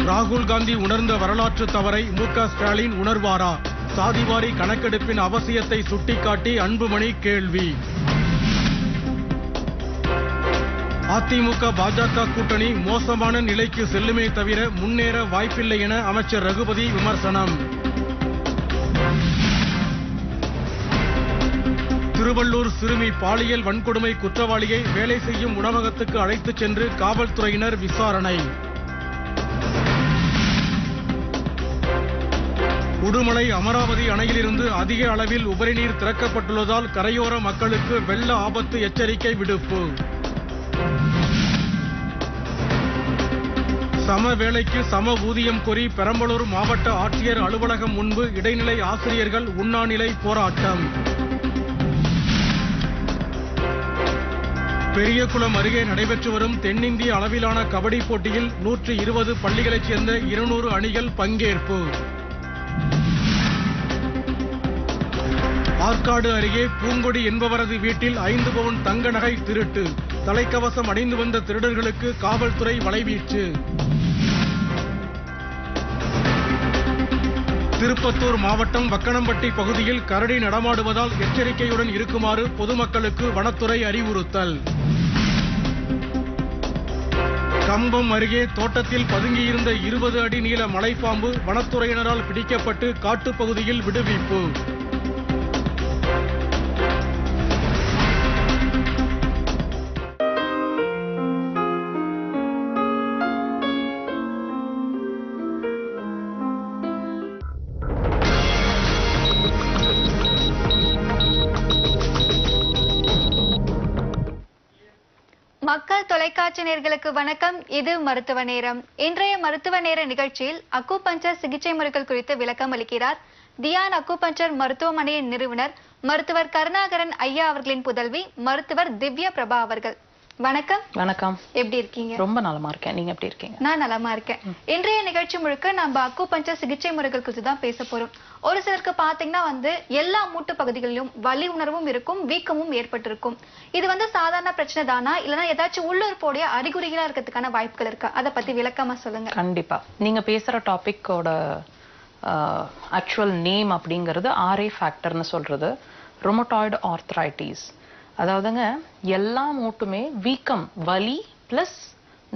ராகுல் காந்தி உணர்ந்த வரலாற்று தவறை மு.க. ஸ்டாலின் உணர்வாரா? சாதிவாரி கணக்கெடுப்பின் அவசியத்தை சுட்டிக்காட்டி அன்புமணி கேள்வி. அதிமுக பாஜக கூட்டணி மோசமான நிலைக்கு செல்லுமே தவிர முன்னேற வாய்ப்பில்லை என அமைச்சர் ரகுபதி விமர்சனம். திருவள்ளூர் சிறுமி பாலியல் வன்கொடுமை குற்றவாளியை வேலை செய்யும் உணவகத்துக்கு அழைத்துச் சென்று காவல்துறையினர் விசாரணை. உடுமலை அமராவதி அணையிலிருந்து அதிக அளவில் உபரிநீர் திறக்கப்பட்டுள்ளதால் கரையோர மக்களுக்கு வெள்ள ஆபத்து எச்சரிக்கை விடுப்பு. சம வேளைக்கு சம ஊதியம் கோரி பெரம்பலூர் மாவட்ட ஆட்சியர் அலுவலகம் முன்பு இடைநிலை ஆசிரியர்கள் உண்ணாநிலை போராட்டம். பெரியகுளம் அருகே நடைபெற்று வரும் தென்னிந்திய அளவிலான கபடி போட்டியில் 120 பள்ளிகளைச் சேர்ந்த 200 அணிகள் பங்கேற்பு. ஆற்காடு அருகே பூங்கொடி என்பவரது வீட்டில் 5 பவுன் தங்க நகை திருட்டு. தலைக்கவசம் அணிந்து வந்த திருடர்களுக்கு காவல்துறை வலைவீச்சு. திருப்பத்தூர் மாவட்டம் வக்கணம்பட்டி பகுதியில் கரடி நடமாடுவதால் எச்சரிக்கையுடன் இருக்குமாறு பொதுமக்களுக்கு வனத்துறை அறிவுறுத்தல். கம்பம் அருகே தோட்டத்தில் பதுங்கியிருந்த 20 அடி நீள மலைப்பாம்பு வனத்துறையினரால் பிடிக்கப்பட்டு காட்டுப்பகுதியில் விடுவிப்பு. மக்கள் தொலைக்காட்சி நேயர்களுக்கு வணக்கம். இது மருத்துவ நேரம். இன்றைய மருத்துவ நேர நிகழ்ச்சியில் அக்குபஞ்சர் சிகிச்சை முறைகள் குறித்து விளக்கம் அளிக்கிறார் தியான் அக்குபஞ்சர் மருத்துவமனையின் நிறுவனர் மருத்துவர் கருணாகரன் ஐயா அவர்களின் புதல்வி மருத்துவர் திவ்யா பிரபா அவர்கள். வணக்கம். வணக்கம். எப்படி இருக்கீங்க? ரொம்ப நலமா இருக்கேன். நீங்க எப்படி இருக்கீங்க? நான் நலமா இருக்கேன். இன்றைய நிகழ்ச்சி முழுக்க நம்ம அக்குபஞ்சர் சிகிச்சை முறைகள் குறித்து தான் பேச போறோம். ஒரு சிலருக்கு பாத்தீங்கன்னா எல்லா மூட்டு பகுதிகளிலும் வலி உணர்வும் இருக்கும், வீக்கமும் ஏற்பட்டிருக்கும். இது சாதாரண பிரச்சனை தானா, இல்லைன்னா ஏதாச்சும் உள்ளுறுப்போடைய அறிகுறிகளா இருக்கிறதுக்கான வாய்ப்புகள் இருக்கா? அதை பத்தி விளக்கமா சொல்லுங்க. கண்டிப்பா. நீங்க பேசுற டாபிக்கோட ஆக்சுவல் நேம் அப்படிங்கிறது RA ஃபேக்டர்னு சொல்றது ருமட்டாய்டு ஆர்த்ரைட்டிஸ். அதாவதுங்க எல்லா மூட்டுமே வீக்கம், வலி பிளஸ்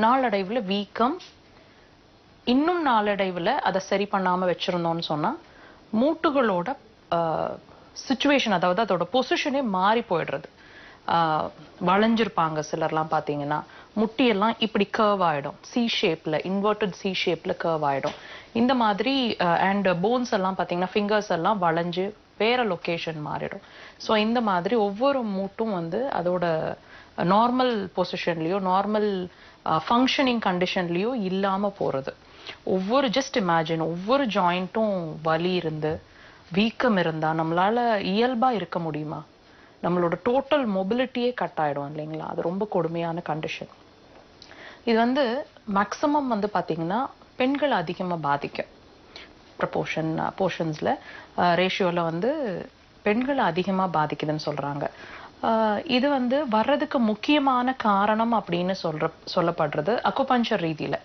நாளடைவுல வீக்கம், இன்னும் நாளடைவுல அதை சரி பண்ணாம வச்சிருந்தோம்னு சொன்னா மூட்டுகளோட சிச்சுவேஷன், அதாவது அதோட பொசிஷனே மாறி போயிடுறது. வளைஞ்சிருப்பாங்க சிலர்லாம் பாத்தீங்கன்னா, முட்டியெல்லாம் இப்படி கர்வ் ஆயிடும், சி ஷேப்ல, இன்வெர்டட் சி ஷேப்ல கர்வ் ஆயிடும். இந்த மாதிரி அண்ட் போன்ஸ் எல்லாம் பாத்தீங்கன்னா ஃபிங்கர்ஸ் எல்லாம் வளைஞ்சு வேற லொகேஷன் மாறிடும். ஸோ இந்த மாதிரி ஒவ்வொரு மூட்டும் அதோட நார்மல் பொசிஷன்லயோ நார்மல் ஃபங்க்ஷனிங் கண்டிஷன்லயோ இல்லாம போறது. ஜஸ்ட் இமேஜின் ஒவ்வொரு ஜாயிண்ட்டும் வலி இருந்து வீக்கம் இருந்தா நம்மளால இயல்பா இருக்க முடியுமா? நம்மளோட டோட்டல் மொபிலிட்டியே கட் ஆயிடும் இல்லைங்களா? அது ரொம்ப கொடுமையான கண்டிஷன். இது மேக்சிமம் பாத்தீங்கன்னா பெண்கள் அதிகமா பாதிக்கும். போர்ஷன்ஸ்ல ரேஷியோல பெண்களை அதிகமா பாதிக்குதுன்னு சொல்றாங்க. இது வர்றதுக்கு முக்கியமான காரணம் அப்படின்னு சொல்லப்படுறது அக்குபஞ்சர் ரீதியில.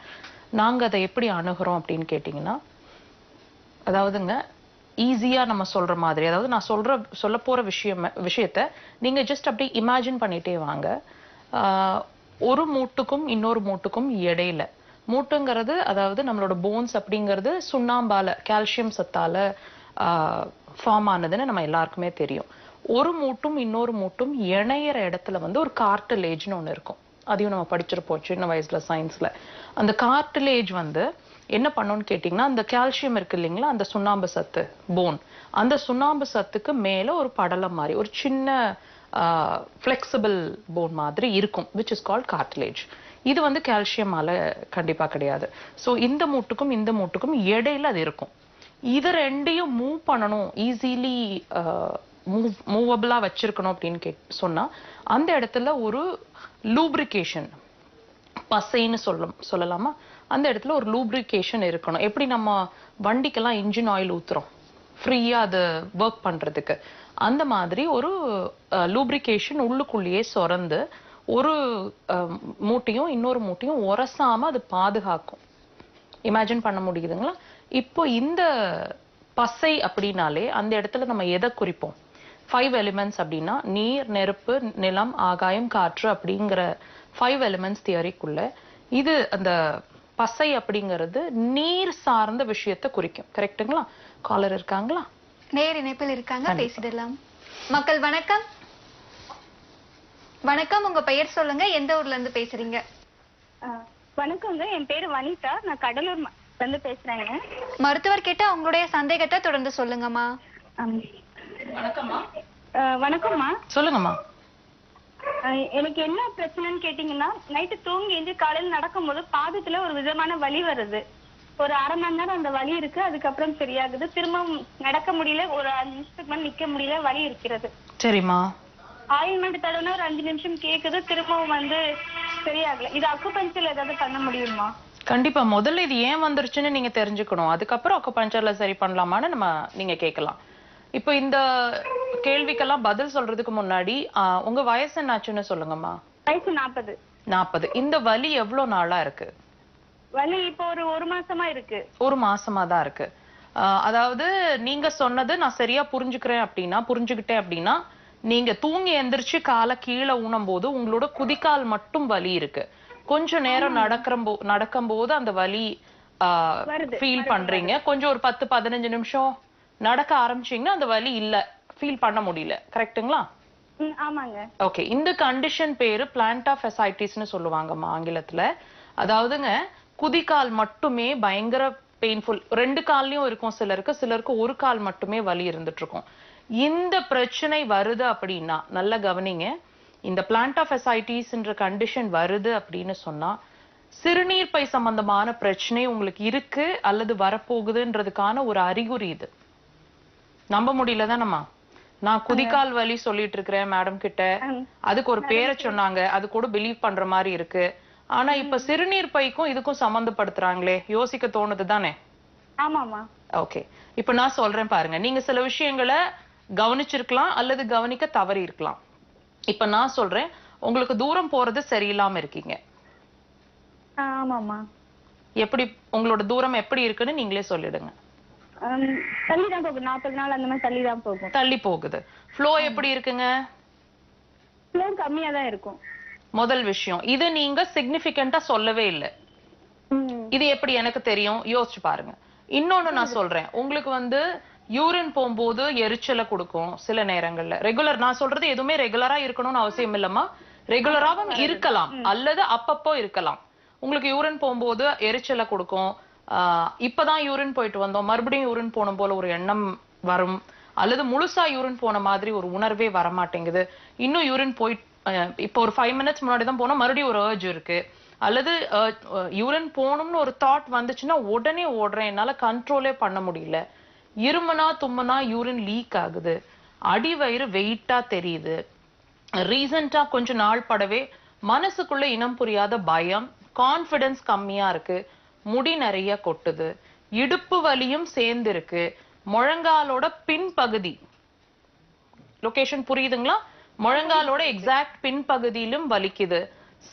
நாங்க அதை எப்படி அணுகிறோம் அப்படின்னு கேட்டீங்கன்னா, அதாவதுங்க ஈஸியா நம்ம சொல்ற மாதிரி, அதாவது நான் சொல்ல போற விஷயத்த நீங்க ஜஸ்ட் அப்படியே இமேஜின் பண்ணிட்டே வாங்க. ஒரு மூட்டுக்கும் இன்னொரு மூட்டுக்கும் இடையில, மூட்டுங்கிறது அதாவது நம்மளோட போன்ஸ் அப்படிங்கிறது சுண்ணாம்பால, கால்சியம் சத்தால ஃபார்ம் ஆனதுன்னு நம்ம எல்லாருக்குமே தெரியும். ஒரு மூட்டும் இன்னொரு மூட்டும் இணையிற இடத்துல ஒரு கார்டிலேஜ்னு ஒண்ணு இருக்கும். அதையும் நம்ம படிச்சிருப்போம் சின்ன வயசுல சயின்ஸ்ல. அந்த கார்டிலேஜ் என்ன பண்ணும்னு கேட்டீங்கன்னா, அந்த கால்சியம் இருக்கு இல்லைங்களா, அந்த சுண்ணாம்பு சத்து போன், அந்த சுண்ணாம்பு சத்துக்கு மேல ஒரு படலம் மாதிரி ஒரு சின்ன ஃபிளெக்சிபிள் போன் மாதிரி இருக்கும், which is called cartilage. இது கால்சியமால கண்டிப்பா கிடையாது. ஸோ இந்த மூட்டுக்கும் இந்த மூட்டுக்கும் இடையில அது இருக்கும். இது ரெண்டையும் மூவ் பண்ணணும், ஈஸிலி மூவபிளா வச்சிருக்கணும் அப்படின்னு சொன்னா அந்த இடத்துல ஒரு லூப்ரிகேஷன், பசைன்னு சொல்லலாமா, அந்த இடத்துல ஒரு லூப்ரிகேஷன் இருக்கணும். எப்படி நம்ம வண்டிக்கெல்லாம் இன்ஜின் ஆயில் ஊத்துறோம் ஃப்ரீயா அது ஒர்க் பண்றதுக்கு, அந்த மாதிரி ஒரு லூப்ரிகேஷன் உள்ளுக்குள்ளேயே சொரந்து ஒரு மூட்டையும் இன்னொரு மூட்டையும் உரசாம அது பாதுகாக்கும். இமேஜின் பண்ண முடியுதுங்களா? இப்போ இந்த பசை அப்படின்னாலே அந்த இடத்துல நம்ம எதை குறிப்போம்? 5 எலிமெண்ட்ஸ் அப்படின்னா நீர், நெருப்பு, நிலம், ஆகாயம், காற்று அப்படிங்கிற 5 எலிமெண்ட்ஸ் தியரிக்குள்ள இது அந்த பசை அப்படிங்கிறது நீர் சார்ந்த விஷயத்தை குறிக்கும். கரெக்ட்டுங்களா? காலர் இருக்காங்களா? நேர் இணைப்பில் இருக்காங்க, பேசிடலாம். மக்கள் வணக்கம். வணக்கம், உங்க பெயர் சொல்லுங்க, எந்த ஊர்ல இருந்து பேசுறீங்க? வணக்கங்க, என் பேரு வனிதா, நான் கடலூர்ல இருந்து பேசுறேங்க. மருத்துவர் கிட்ட உங்களுடைய சந்தேகத்தை தொடர்ந்து சொல்லுங்கம்மா. வணக்கம்மா. வணக்கம்மா. சொல்லுங்கம்மா. எனக்கு என்ன பிரச்சனைன்னு கேட்டீங்கன்னா, நைட்டு தூங்கி எழுந்து காலையில நடக்கும்போது பாதத்துல ஒரு விதமான வலி வருது. ஒரு அரை மணி நேரம் அந்த வலி இருக்கு, அதுக்கப்புறம் சரியாகுது. திரும்ப நடக்க முடியல, ஒரு 5 நிமிஷத்துக்கு மேல நிக்க முடியல, வலி இருக்கிறது. சரிம்மா. ஆயில்மெண்ட் தடவை ஒரு 5 நிமிஷம் கேக்குது, திரும்பவும் சரியாகல. இது அக்குபஞ்சர்ல ஏதாவது பண்ண முடியுமா? கண்டிப்பா. முதல்ல இது ஏன் வந்துருச்சுன்னு நீங்க தெரிஞ்சுக்கணும். அதுக்கப்புறம் அக்குபஞ்சர்ல சரி பண்ணலாமான்னு நீங்க கேட்கலாம். இப்போ இந்த கேள்விக்கெல்லாம் பதில் சொல்றதுக்கு முன்னாடி உங்க வயசு என்னாச்சுன்னு சொல்லுங்கம்மா. வயசு 40. 40. இந்த வலி எவ்வளவு நாளா இருக்கு? வலி இப்போ ஒரு மாசமா இருக்கு. ஒரு மாசமா தான் இருக்கு. அதாவது நீங்க சொன்னது நான் சரியா புரிஞ்சுக்கிட்டேன் அப்படின்னா நீங்க தூங்கி எந்திரிச்சு காலை கீழே ஊனும் போது உங்களோட குதிக்கால் மட்டும் வலி இருக்கு. கொஞ்ச நேரம் நடக்கும்போது அந்த வலி ஃபீல் பண்றீங்க. கொஞ்சம் ஒரு 10-15 நிமிஷம் நடக்க ஆரம்பிச்சீங்கன்னா அந்த வலி இல்ல, ஃபீல் பண்ண முடியல. கரெக்ட்டுங்களா? ஆமாங்க. ஓகே. இந்த கண்டிஷன் பேரு பிளான்டா ஃபெசைட்டிஸ்னு சொல்லுவாங்கம்மா ஆங்கிலத்துல. அதாவதுங்க குதிகால் மட்டுமே பயங்கர பெயின்ஃபுல். 2 கால்லயும் இருக்கும் சிலருக்கு ஒரு கால் மட்டுமே வலி இருந்துட்டு இருக்கும். இந்த பிரச்சனை வருது அப்படின்னா நல்ல கவனிங்க. இந்த பிளான்டா ஃபெசைட்டிஸ்ன்ற கண்டிஷன் வருது அப்படின்னு சொன்னா சிறுநீர் பை சம்பந்தமான பிரச்சனை உங்களுக்கு இருக்கு அல்லது வரப்போகுதுன்றதுக்கான ஒரு அறிகுறி இது. நம்ப முடியலதானம்மா? நான் குதிகால் வலி சொல்லிட்டு இருக்கிறேன் மேடம் கிட்ட, அதுக்கு ஒரு பேரை சொன்னாங்க, அது கூட பிலீவ் பண்ற மாதிரி இருக்கு. ஆனா இப்ப சிறுநீர் பைக்கும் இதுக்கும் சம்பந்தப்படுத்துறாங்களே, யோசிக்க தோணுது தானே? ஆமாமா. ஓகே. இப்ப நான் சொல்றேன் பாருங்க. நீங்க சில விஷயங்களை கவனிச்சிருக்கலாம் அல்லது கவனிக்க தவறி இருக்கலாம். இப்ப நான் சொல்றேன், உங்களுக்கு தூரம் போறது சரியில்லாம இருக்கீங்க. ஆமாமா. எப்படி உங்களோட தூரம் எப்படி இருக்குன்னு நீங்களே சொல்லிடுங்க. தள்ளிதான் போகுது, 40 நாள் அந்த மாதிரி தள்ளிதான் போகும். தள்ளி போகுது. ஃப்ளோ எப்படி இருக்குங்க? ஃப்ளோ கம்மியா தான் இருக்கும். முதல் விஷயம் இது நீங்க சிக்னிபிகண்டா சொல்லவே இல்லை. இது எப்படி எனக்கு தெரியும்? யோசிச்சு பாருங்க. இன்னொன்னு நான் சொல்றேன், உங்களுக்கு யூரின் போகும்போது எரிச்சலை கொடுக்கும் சில நேரங்கள்ல. ரெகுலர் நான் சொல்றது எதுவுமே ரெகுலரா இருக்கணும்னு அவசியம் இல்லம்மா. ரெகுலராவும் இருக்கலாம் அல்லது அப்பப்போ இருக்கலாம். உங்களுக்கு யூரின் போகும்போது எரிச்சலை கொடுக்கும். இப்பதான் யூரின் போயிட்டு வந்தோம், மறுபடியும் யூரின் போன போல ஒரு எண்ணம் வரும். அல்லது முழுசா யூரின் போன மாதிரி ஒரு உணர்வே வரமாட்டேங்குது. இன்னும் யூரின் இப்போ ஒரு 5 மினிட்ஸ் முன்னாடி தான் போனா மறுபடியும் ஒரு ஏர்ஜ் இருக்கு. அல்லது யூரின் போகணும்னு ஒரு தாட் வந்துச்சுன்னா உடனே ஓடுறேன், என்னால கண்ட்ரோலே பண்ண முடியல. இருமுனா தும்முனா யூரின் லீக் ஆகுது. அடிவயிறு வெயிட்டா தெரியுது. ரீசெண்டா கொஞ்ச நாள் படவே மனசுக்குள்ள இனம் புரியாத பயம், கான்பிடன்ஸ் கம்மியா இருக்கு, முடி நிறைய கொட்டுது, இடுப்பு வலியும் சேர்ந்து இருக்கு, முழங்காலோட பின்பகுதி லொகேஷன் புரியுதுங்களா? முழங்காலோட எக்ஸாக்ட் பின்பகுதியிலும் வலிக்குது.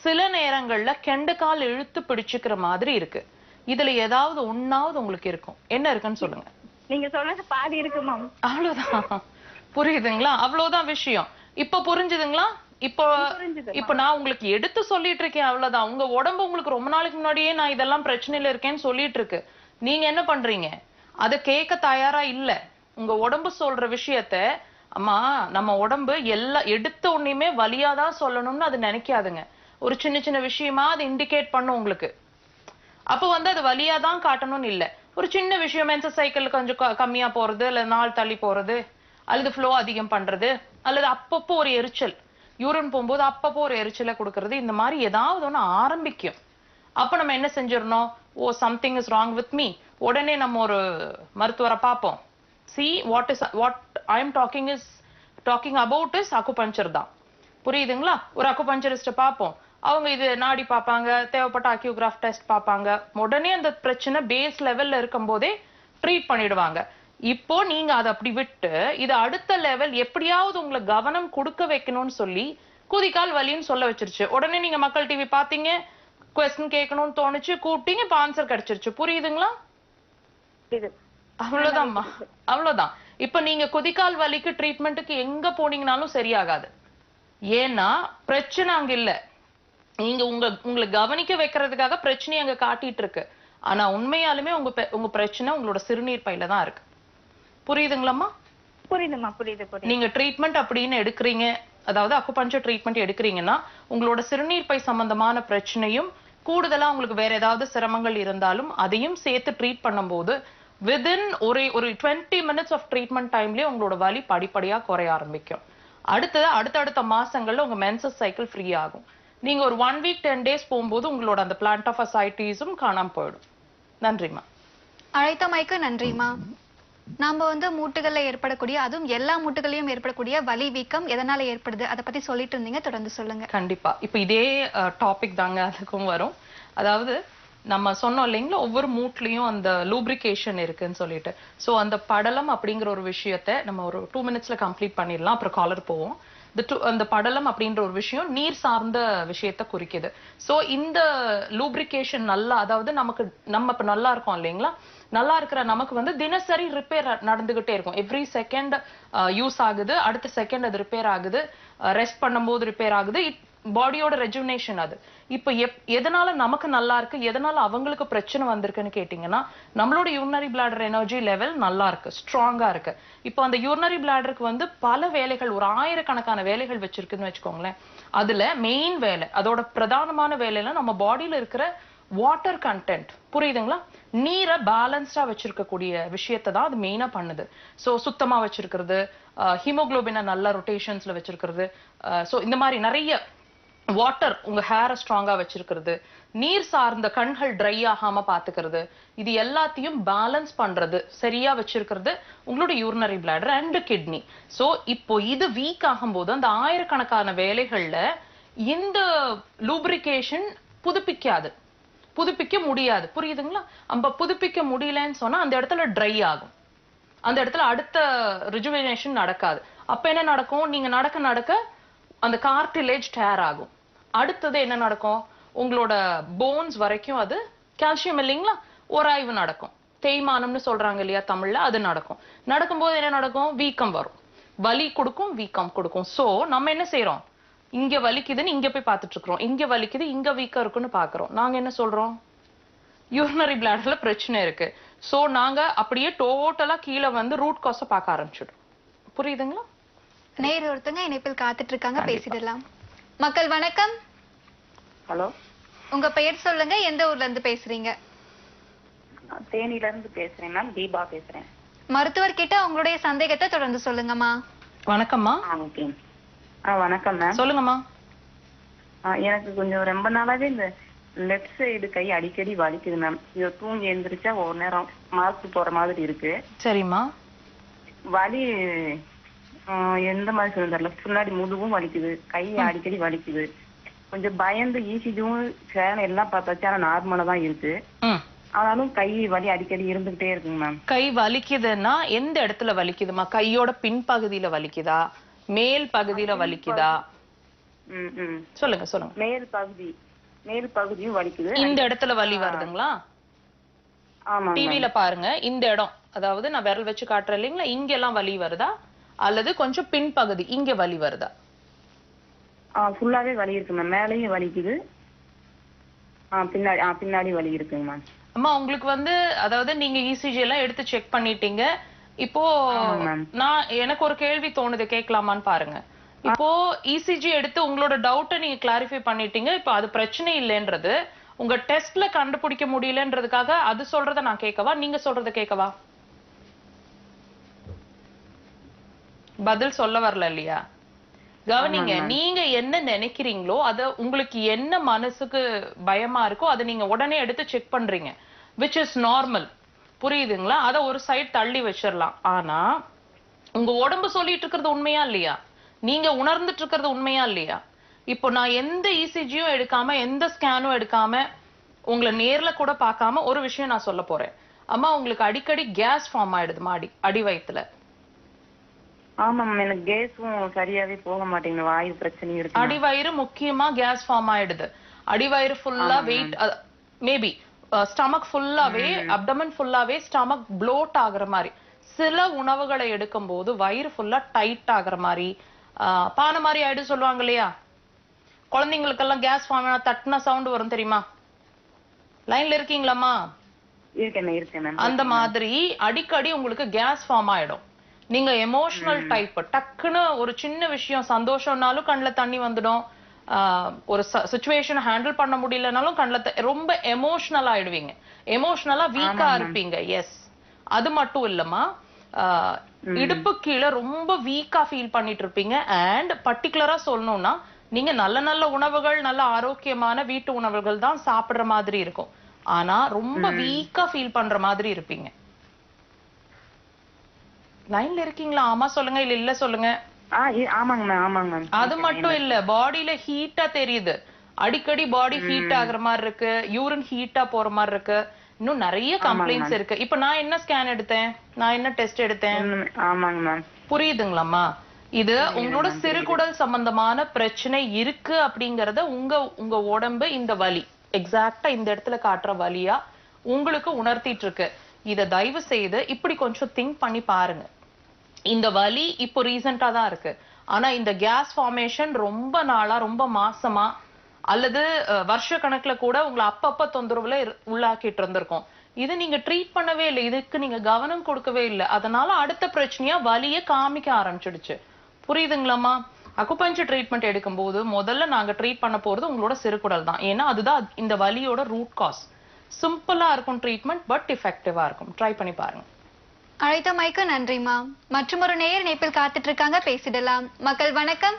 சில நேரங்கள்ல கெண்டக்கால் இழுத்து பிடிச்சுக்கிற மாதிரி இருக்கு. இதுல ஏதாவது ஒண்ணாவது உங்களுக்கு இருக்கும். என்ன இருக்குன்னு சொல்லுங்க. நீங்க சொன்னது பாதி இருக்கு மேம். அவ்வளவுதான். புரியுதுங்களா? அவ்வளவுதான் விஷயம். இப்ப புரிஞ்சுதுங்களா? இப்போ நான் உங்களுக்கு எடுத்து சொல்லிட்டு இருக்கேன், அவ்வளவுதான். உங்க உடம்பு உங்களுக்கு ரொம்ப நாளைக்கு முன்னாடியே நான் இதெல்லாம் பிரச்சனையில இருக்கேன்னு சொல்லிட்டு இருக்கு. நீங்க என்ன பண்றீங்க? அதை கேட்க தயாரா இல்ல. உங்க உடம்பு சொல்ற விஷயத்த, அம்மா நம்ம உடம்பு எல்லாம் எடுத்த உடனேயுமே வலியாதான் சொல்லணும்னு அது நினைக்காதுங்க. ஒரு சின்ன சின்ன விஷயமா அது இண்டிகேட் பண்ணும் உங்களுக்கு. அப்ப அது வலியாதான் காட்டணும்னு இல்ல. ஒரு சின்ன விஷயம், மென்சஸ் சைக்கிள் கொஞ்சம் கம்மியா போறது, இல்ல நாள் தள்ளி போறது, அல்லது ஃப்ளோ அதிகம் பண்றது, அல்லது அப்பப்போ ஒரு எரிச்சல், யூரின் போகும்போது அப்பப்போ ஒரு எரிச்சலை கொடுக்கறது, இந்த மாதிரி ஏதாவது ஒண்ணு ஆரம்பிக்கும். அப்ப நம்ம என்ன செஞ்சிடணும்? Oh, something is wrong with me. உடனே நம்ம ஒரு மருத்துவரை பார்ப்போம். See what I am talking about is acupuncture தான். புரியுதுங்களா? ஒரு அக்குபஞ்சரிஸ்ட பார்ப்போம். அவங்க இது நாடி பார்ப்பாங்க, தேவைப்பட்ட அக்யூகிராஃப் டெஸ்ட் பார்ப்பாங்க. உடனே அந்த பிரச்சனை பேஸ் லெவல்ல இருக்கும் போதே ட்ரீட் பண்ணிடுவாங்க. இப்போ நீங்க அதை அப்படி விட்டு இது அடுத்த லெவல் எப்படியாவது உங்களை கவனம் கொடுக்க வைக்கணும்னு சொல்லி குதிக்கால் வலின்னு சொல்ல வச்சிருச்சு. உடனே நீங்க மக்கள் டிவி பாத்தீங்க, கொஸ்டின் கேட்கணும்னு தோணுச்சு, கூப்பிட்டீங்க, இப்ப ஆன்சர் கிடைச்சிருச்சு. புரியுதுங்களா? இது அவ்வளவுதான்மா, அவ்வளவுதான். இப்ப நீங்க குதிகால் வலிக்கு ட்ரீட்மெண்ட்டுக்கு எங்க போனீங்கனாலும் சரியாகாது. ஏன்னா பிரச்சனை அங்க இல்ல. நீங்க உங்களை கவனிக்க வைக்கிறதுக்காக பிரச்சனையை அங்க காட்டிட்டு இருக்கு. ஆனா உண்மையாலுமே உங்க பிரச்சனை உங்களோட சிறுநீர் பையில தான் இருக்கு. புரியுதுங்களாம்மா? புரியுதுமா, புரியுது புரியுது. நீங்க ட்ரீட்மெண்ட் அப்படின்னு எடுக்கிறீங்க, அதாவது அக்குபஞ்சர் ட்ரீட்மெண்ட் எடுக்கிறீங்கன்னா உங்களோட சிறுநீர் பை சம்பந்தமான பிரச்சனையும் கூடுதலா உங்களுக்கு வேற ஏதாவது சிரமங்கள் இருந்தாலும் அதையும் சேர்த்து ட்ரீட் பண்ணும்போது வித்தின் ஒரு 20 மினிட்ஸ் ஆஃப் ட்ரீட்மெண்ட் டைம்லயே உங்களோட வலி படிப்படியா குறைய ஆரம்பிக்கும். அடுத்தடுத்த மாசங்கள்ல உங்க மென்சஸ் சைக்கிள் ஃப்ரீ ஆகும். நீங்க ஒரு 1 வீக் 10 டேஸ் போகும்போது உங்களோட அந்த பிளான்ட் ஆஃப் அசைட்டிஸும் காணாம போயிடும். நன்றிம்மா. அழைத்தமைக்கு நன்றிமா. நாம மூட்டுகள்ல ஏற்படக்கூடிய, அதுவும் எல்லா மூட்டுகளையும் ஏற்படக்கூடிய வலி வீக்கம் எதனால ஏற்படுது அதை பத்தி சொல்லிட்டு இருந்தீங்க, தொடர்ந்து சொல்லுங்க. கண்டிப்பா. இப்ப இதே டாபிக் தாங்க அதுக்கும் வரும். அதாவது நம்ம சொன்னோம் இல்லைங்களா, ஒவ்வொரு மூட்லயும் அந்த லூப்ரிகேஷன் இருக்குன்னு சொல்லிட்டு. சோ அந்த படலம் அப்படிங்கிற ஒரு விஷயத்த நம்ம ஒரு 2 மினிட்ஸ்ல கம்ப்ளீட் பண்ணிடலாம், அப்புறம் காலர் போவோம். அந்த படலம் அப்படின்ற ஒரு விஷயம் நீர் சார்ந்த விஷயத்த குறிக்குது. சோ இந்த லூப்ரிகேஷன் நல்லா, அதாவது நம்ம இப்ப நல்லா இருக்கோம் இல்லைங்களா, நல்லா இருக்கிற நமக்கு தினசரி ரிப்பேர் நடந்துகிட்டே இருக்கும். எவ்ரி செகண்ட் யூஸ் ஆகுது, அடுத்த செகண்ட் அது ரிப்பேர் ஆகுது, ரெஸ்ட் பண்ணும்போது ரிப்பேர் ஆகுது. பாடியோட ரெஜுனேஷன் அது. இப்ப எதனால நமக்கு நல்லா இருக்கு, எதனால அவங்களுக்கு பிரச்சனை வந்திருக்குன்னு கேட்டீங்கன்னா, நம்மளோட யூரினரி பிளாடர் எனர்ஜி லெவல் நல்லா இருக்கு, ஸ்ட்ராங்கா இருக்கு. இப்போ அந்த யூரினரி பிளாடருக்கு பல வேலைகள், ஒரு 1000கணக்கான வேலைகள் வச்சிருக்குன்னு வச்சுக்கோங்களேன். அதுல மெயின் வேலை, அதோட பிரதானமான வேலையில நம்ம பாடியில இருக்கிற வாட்டர் கண்டென்ட், புரியுதுங்களா, நீரை பேலன்ஸ்டா வச்சிருக்கக்கூடிய விஷயத்தை தான் அது மெயினா பண்ணுது. சோ சுத்தமா வச்சிருக்கிறது, ஹீமோகுளோபினை நல்ல ரொட்டேஷன்ஸ்ல வச்சிருக்கிறது, சோ இந்த மாதிரி நிறைய வாட்டர், உங்க ஹேரை ஸ்ட்ராங்கா வச்சிருக்கிறது, நீர் சார்ந்த கண்கள் ட்ரை ஆகாம பாத்துக்கிறது, இது எல்லாத்தையும் பேலன்ஸ் பண்றது, சரியா வச்சிருக்கிறது உங்களோட urinary bladder and kidney. So இப்போ இது வீக் ஆகும்போது அந்த 1000கணக்கான வேலைகள்ல இந்த லூப்ரிகேஷன் புதுப்பிக்க முடியாது. புரியுதுங்களா? நம்ம புதுப்பிக்க முடியலன்னு சொன்னா அந்த இடத்துல ட்ரை ஆகும், அந்த இடத்துல அடுத்த ரிஜுவினேஷன் நடக்காது. அப்ப என்ன நடக்கும், நீங்க நடக்க அந்த கார்டிலேஜ் டேர் ஆகும். அடுத்தது என்ன நடக்கும், உங்களோட போன்ஸ் வரைக்கும் அது கால்சியம் இல்லைங்களா, உராய்வு நடக்கும், தேய்மானம்னு சொல்றாங்க இல்லையா தமிழ்ல, அது நடக்கும்போது என்ன நடக்கும், வீக்கம் வரும், வலி கொடுக்கும், வீக்கம் கொடுக்கும். சோ நம்ம என்ன செய்யறோம், இங்க வலிக்குதுன்னு இங்க போய் பார்த்துட்டு இருக்கிறோம், இங்க வலிக்குது, இங்க வீக்கம் இருக்குன்னு பாக்குறோம். நாங்க என்ன சொல்றோம், யூரினரி பிளாடர்ல பிரச்சனை இருக்கு. சோ நாங்க அப்படியே டோட்டலா கீழே ரூட் காஸ பார்க்க ஆரம்பிச்சிடும். புரியுதுங்களா? நேர் ஒருத்தங்க இணைப்பில் காத்துட்டு இருக்காங்க, பேசிடலாம். மக்கள் வணக்கம். ஹலோ, உங்க பெயர் சொல்லுங்க, எந்த ஊர்ல இருந்து பேசுறீங்க? தேனில இருந்து பேசுறேன் மேம், தீபா பேசுறேன். மருத்துவர் கிட்ட உங்களுடைய சந்தேகத்தை தொடர்ந்து சொல்லுங்கம்மா. வணக்கம்மா. ஓகே. வணக்கம் மேம். சொல்லுங்கம்மா. எனக்கு கொஞ்சம் ரொம்ப நாளாவே இந்த லெஃப்ட் சைடு கை அடிக்கடி வலிக்குது மேம். இது தூங்கி எழுந்திரிச்சா ஒரு நேரம் மார்க் போற மாதிரி இருக்கு. சரிம்மா. வலி எந்த மாதிரி சொல்ல தெரியல, முன்னாடி முதுகும் வலிக்குது, கை அடிக்கடி வலிக்குது. கொஞ்சம் பயந்து ஈசிஜும் ஃபேன் எல்லாம் பார்த்தாச்சு, ஆனா நார்மலா தான் இருக்கு. ஆனாலும் கை வலி அடிக்கடி இருந்துகிட்டே இருக்குங்க மேம். கை வலிக்குதுன்னா எந்த இடத்துல வலிக்குதுமா? கையோட பின்பகுதியில வலிக்குதா, மேல் பகுதியில வலிக்குதா? சொல்லுங்க. மேல் பகுதியும் வலிக்குது. இந்த இடத்துல வலி வருதுங்களா? ஆமா. டிவில பாருங்க, இந்த இடம், அதாவது நான் விரல் வச்சு காட்டுறேன் இல்லைங்களா, இங்க எல்லாம் வலி வருதா, அல்லது கொஞ்சம் பின்பகுதி இங்க வலி வருதா? ஃபுல்லாவே வலி இருக்கு மேம். மேலையும் வலிக்குது, பின்னாடி வலி இருக்குங்க மேம். அம்மா உங்களுக்கு அதாவது நீங்க இசிஜி எல்லாம் எடுத்து செக் பண்ணிட்டீங்க. இப்போ எனக்கு ஒரு கேள்வி தோணுது, கேட்கலாமான்னு பாருங்க. இப்போ இசிஜி எடுத்து உங்களோட டவுட்டை நீங்க கிளாரிஃபை பண்ணிட்டீங்க. இப்போ அது பிரச்சனை இல்லைன்றது உங்க டெஸ்ட்ல கண்டுபிடிக்க முடியலன்றதுக்காக அது சொல்றத நான் கேட்கவா, நீங்க சொல்றத கேட்கவா? பதில் சொல்ல வரல இல்லையா? கவனிங்க, நீங்க என்ன நினைக்கிறீங்களோ அத, உங்களுக்கு என்ன மனசுக்கு பயமா இருக்கோ அதை நீங்க உடனே எடுத்து செக் பண்றீங்க, which is normal. புரியுதுங்களா? அத ஒரு சைடு தள்ளி வச்சிடலாம். ஆனா உங்க உடம்பு சொல்லிட்டு இருக்கிறது உண்மையா இல்லையா, நீங்க உணர்ந்துட்டு இருக்கிறது உண்மையா இல்லையா? இப்போ நான் எந்த இசிஜியும் எடுக்காம, எந்த ஸ்கேனும் எடுக்காம, உங்களை நேர்ல கூட பார்க்காம ஒரு விஷயம் நான் சொல்ல போறேன். அம்மா, உங்களுக்கு அடிக்கடி கேஸ் ஃபார்ம் ஆயிடுது அடி வயித்துல? ஆமா, எனக்கு கேஸும் சரியாவே போக மாட்டேங்குது, வாயு பிரச்சனை இருக்கு. அடிவயிறு முக்கியமா கேஸ் ஃபார்ம் ஆயிடுது. அடிவயிறு ஃபுல்லா வெயிட், மேபி ஸ்டமக் ஃபுல்லாவே, அப்டமன் ஃபுல்லாவே ஸ்டமக் ப்ளோட் ஆகுற மாதிரி, சில உணவுகளை எடுக்கும் போது வயிறு ஃபுல்லா டைட் ஆகுற மாதிரி, பானை மாதிரி ஆயிடு சொல்லுவாங்க இல்லையா, குழந்தைங்களுக்கெல்லாம் கேஸ் ஃபார்ம் ஆனா தட்டுனா சவுண்ட் வரும் தெரியுமா? லைன்ல இருக்கீங்களாமா? அந்த மாதிரி அடிக்கடி உங்களுக்கு கேஸ் ஃபார்ம் ஆயிடும். நீங்க எமோஷனல் டைப், டக்குன்னு ஒரு சின்ன விஷயம் சந்தோஷம்னாலும் கண்ணுல தண்ணி வந்துடும், ஒரு சிச்சுவேஷன் ஹேண்டில் பண்ண முடியலனாலும் கண்ணுல ரொம்ப எமோஷனல் ஆயிடுவீங்க, எமோஷனலா வீக்கா இருப்பீங்க. எஸ், அது மட்டும் இல்லமா, இடுப்பு கீழே ரொம்ப வீக்கா ஃபீல் பண்ணிட்டு இருப்பீங்க. அண்ட் பர்டிகுலரா சொல்லணும்னா நீங்க நல்ல நல்ல உணவுகள், நல்ல ஆரோக்கியமான வீட்டு உணவுகள் தான் சாப்பிடுற மாதிரி இருக்கும், ஆனா ரொம்ப வீக்கா ஃபீல் பண்ற மாதிரி இருப்பீங்க. லைன்ல இருக்கீங்களா? ஆமா சொல்லுங்க, இல்ல இல்ல சொல்லுங்க. அது மட்டும் இல்ல, பாடியில ஹீட்டா தெரியுது, அடிக்கடி பாடி ஹீட் ஆகுற மாதிரி இருக்கு, யூரின் ஹீட்டா போற மாதிரி இருக்கு, இன்னும் நிறைய கம்ப்ளைண்ட்ஸ் இருக்கு. இப்ப நான் என்ன ஸ்கேன் எடுத்தேன், நான் என்ன டெஸ்ட் எடுத்தேன், புரியுதுங்களாமா? இது உங்களோட சிறுகுடல் சம்பந்தமான பிரச்சனை இருக்கு அப்படிங்கறத உங்க உடம்பு இந்த வலி, எக்ஸாக்டா இந்த இடத்துல காட்டுற வலியா உங்களுக்கு உணர்த்திட்டு இருக்கு. இத தயவு செய்து இப்படி கொஞ்சம் திங்க் பண்ணி பாருங்க. இந்த வலி இப்போ ரீசெண்டா தான் இருக்கு, ஆனா இந்த கேஸ் ஃபார்மேஷன் ரொம்ப நாளா, ரொம்ப மாசமா அல்லது வருஷ கணக்குல கூட உங்களை அப்பப்ப தொந்தரவுல உள்ளாக்கிட்டு இருந்திருக்கும். இது நீங்க ட்ரீட் பண்ணவே இல்லை, இதுக்கு நீங்க கவனம் கொடுக்கவே இல்லை, அதனால அடுத்த பிரச்சனையா வலியை காமிக்க ஆரம்பிச்சிடுச்சு. புரியுதுங்களாமா? அக்குபஞ்சர் ட்ரீட்மெண்ட் எடுக்கும் போது முதல்ல நாங்க ட்ரீட் பண்ண போறது உங்களோட சிறுகுடல் தான், ஏன்னா அதுதான் இந்த வலியோட ரூட் காஸ். சிம்பிளா இருக்கும் ட்ரீட்மெண்ட், பட் எஃபெக்டிவா இருக்கும். ட்ரை பண்ணி பாருங்க. அழைத்தமைக்கு நன்றிமா. மற்றும் ஒரு நேயர் இணைப்பில் காத்துட்டு இருக்காங்க, பேசிடலாம். மக்கள் வணக்கம்.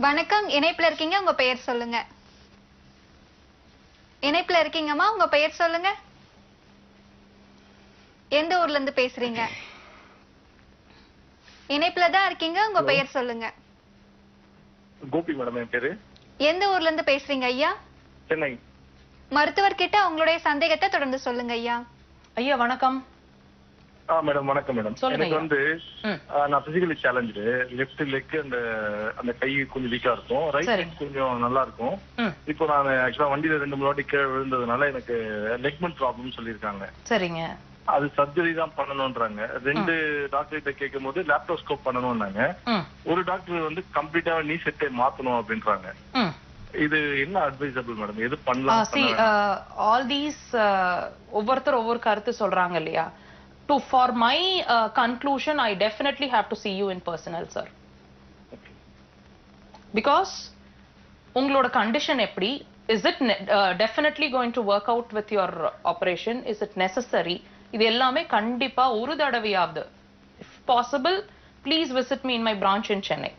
வணக்கம், இணைப்புல இருக்கீங்க, உங்க பெயர் சொல்லுங்க. இணைப்புல இருக்கீங்கம்மா, உங்க பெயர் சொல்லுங்க. எந்த ஊர்ல இருந்து பேசுறீங்க? இணைப்புல தான் இருக்கீங்க, உங்க பெயர் சொல்லுங்க. கோபி மேடம் என் பேரு. எந்த ஊர்ல இருந்து பேசுறீங்க ஐயா? சென்னை. மருத்துவர் கிட்ட உங்களுடைய சந்தேகத்தை தொடர்ந்து சொல்லுங்க ஐயா. ஐயா வணக்கம். மேடம் வணக்கம் மேடம். எனக்கு வந்து நான் பிசிக்கலி சேலஞ்சு, லெஃப்ட் லெக் அந்த கை கொஞ்சம் வீக்கா இருக்கும், ரைட் லெக் கொஞ்சம் நல்லா இருக்கும். இப்போ நான் ஆக்சுவலா வண்டியில 2-3 வாட்டி கீழே விழுந்ததுனால எனக்கு லெக்மெண்ட் ப்ராப்ளம் சொல்லியிருக்காங்க. சரிங்க. அது சர்ஜரி தான் பண்ணணும்ன்றாங்க. 2 டாக்டர் கிட்ட கேட்கும் போது லேப்டோஸ்கோப் பண்ணணும்னாங்க. ஒரு டாக்டர் வந்து கம்ப்ளீட்டா நீ செட்டை மாத்தணும் அப்படின்றாங்க. இது என்ன அட்வைசபிள் மேடம்? எது பண்ணலாம்? ஆல் தீஸ் ஒவ்வொருத்தர் ஒவ்வொரு கருத்து சொல்றாங்க இல்லையா. For my conclusion, I definitely have to see you in personal, sir. Because உங்களோட கண்டிஷன் எப்படி, is it definitely going to work out with your operation, is it necessary, இது எல்லாமே கண்டிப்பா ஒரு தடவையாவது, if possible please visit me in my branch in Chennai,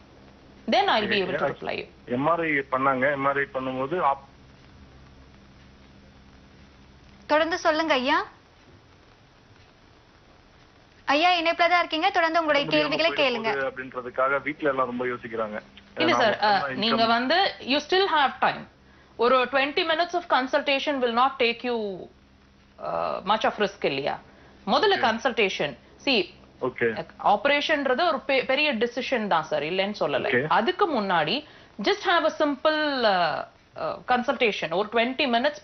then I'll be able to reply you. MRI பண்ணாங்க. MRI பண்ணும்போது தொடர்ந்து சொல்லுங்க ஐயா. ஐயா இணைப்புல தான் இருக்கீங்க, தொடர்ந்து உங்களுடைய கேள்விகளை கேளுங்க. அப்படின்றதுக்காக வீட்ல எல்லாம் ரொம்ப யோசிக்கிறாங்க. இல்ல சார், நீங்க வந்து you still have time. ஒரு 20 minutes of consultation will not take you much of risk இல்லையா. முதல்ல கன்சல்டேஷன், see ஆபரேஷன்ன்றது ஒரு பெரிய டிசிஷன் தான் சார், இல்லைன்னு சொல்லல. அதுக்கு முன்னாடி just have a simple consultation, ஒரு 20 minutes